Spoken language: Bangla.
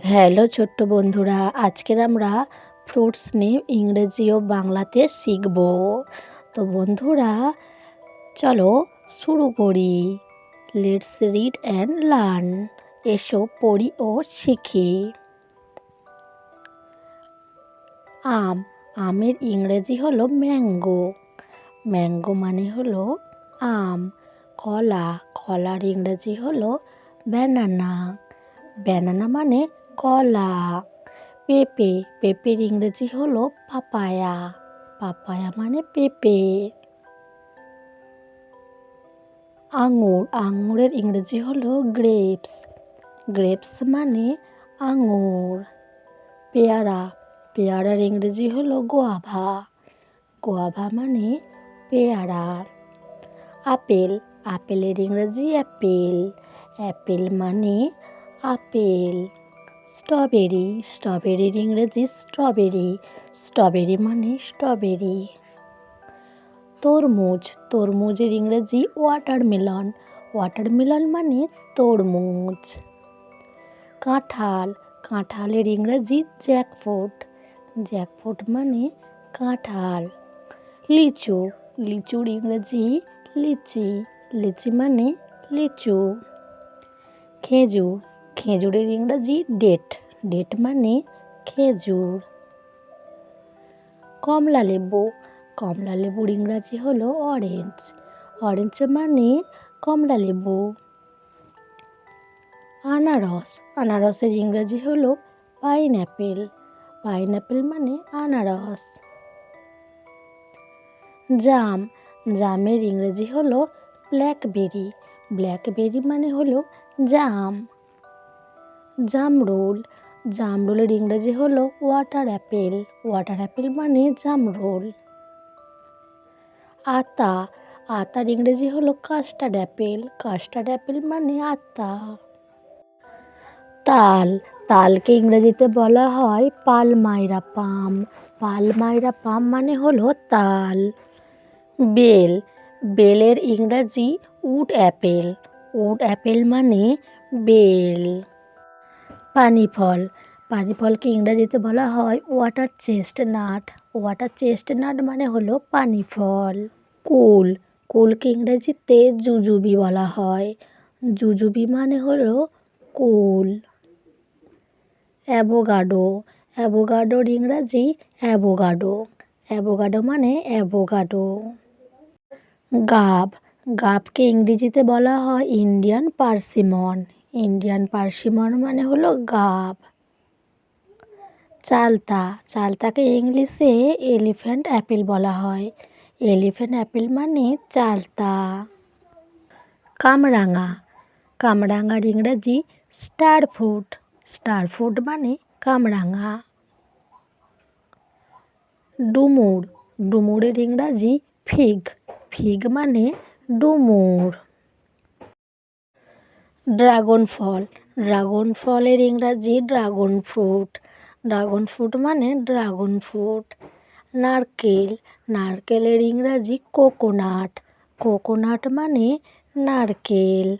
হ্যালো ছোট্ট বন্ধুরা, আজকের আমরা ফ্রুটস নিয়ে ইংরেজি ও বাংলাতে শিখব। তো বন্ধুরা, চলো শুরু করি। Let's read and learn. এসো পড়ি ও শিখি। আম, আমের ইংরেজি হলো ম্যাঙ্গো। ম্যাঙ্গো মানে হলো আম। কলা, কলার ইংরেজি হলো ব্যানানা। ব্যানানা মানে কলা। পেঁপে, পেঁপের ইংরেজি হলো পাপায়া। পাপায়া মানে পেঁপে। আঙুর, আঙুরের ইংরেজি হলো গ্রেপস। গ্রেপস মানে আঙুর। পেয়ারা, পেয়ারার ইংরেজি হলো গোয়াভা। গোয়াভা মানে পেয়ারা। আপেল, আপেলের ইংরেজি অ্যাপেল। অ্যাপেল মানে আপেল। স্ট্রবেরি, স্ট্রবেরির ইংরেজি স্ট্রবেরি। স্ট্রবেরি মানে স্ট্রবেরি। তরমুজ, তরমুজের ইংরেজি ওয়াটারমেলন। ওয়াটারমেলন মানে তরমুজ। কাঁঠাল, কাঁঠালের ইংরেজি জ্যাকফ্রুট। জ্যাকফ্রুট মানে কাঁঠাল। লিচু, লিচুর ইংরেজি লিচি। লিচি মানে লিচু। খেজুর, খেজুরের ইংরেজি ডেট। ডেট মানে খেজুর। কমলা লেবু, কমলা লেবুর ইংরাজি হলো অরেঞ্জ। অরেঞ্জ মানে কমলা লেবু। আনারস, আনারসের ইংরাজি হলো পাইনঅ্যাপেল। পাইনঅ্যাপেল মানে আনারস। জাম, জামের ইংরেজি হলো ব্ল্যাকবেরি। ব্ল্যাকবেরি মানে হলো জাম। জামরুল, জামরুলের ইংরেজি হলো ওয়াটার অ্যাপেল। ওয়াটার অ্যাপেল মানে জামরুল। আতা, আতার ইংরেজি হলো কাস্টার্ড অ্যাপেল। কাস্টার্ড অ্যাপেল মানে আতা। তাল, তালকে ইংরেজিতে বলা হয় পালমাইরা পাম। পালমাইরা পাম মানে হলো তাল। বেল, বেলের ইংরাজি উড অ্যাপেল। উড অ্যাপেল মানে বেল। পানি ফল, পানি ফলকে ইংরেজিতে বলা হয় ওয়াটার চেস্টনাট। ওয়াটার চেস্টনাট মানে হলো পানি ফল। কুল, কুলকে ইংরেজিতে জুজুবি বলা হয়। জুজুবি মানে হলো কুল। অ্যাভোকাডো, অ্যাভোকাডোর ইংরাজি অ্যাভোকাডো। অ্যাভোকাডো মানে অ্যাভোকাডো। গাব, গাবকে ইংরেজিতে বলা হয় ইন্ডিয়ান পার্সিমন। ইন্ডিয়ান পার্সিমন মানে হলো গাব। চালতা, চালতাকে ইংলিশে এলিফ্যান্ট অ্যাপেল বলা হয়। এলিফ্যান্ট অ্যাপেল মানে চালতা। কামরাঙা, কামরাঙার ইংরাজি স্টার ফ্রুট। স্টার ফ্রুট মানে কামরাঙা। ডুমুর, ডুমুরের ইংরাজি ফিগ। ফিগ মানে ডুমুর। ড্রাগন ফল, ড্রাগন ফলের ইংরাজি ড্রাগন ফ্রুট। ড্রাগন ফ্রুট মানে ড্রাগন ফ্রুট। নারকেল, নারকেলের ইংরাজি কোকোনাট। কোকোনাট মানে নারকেল।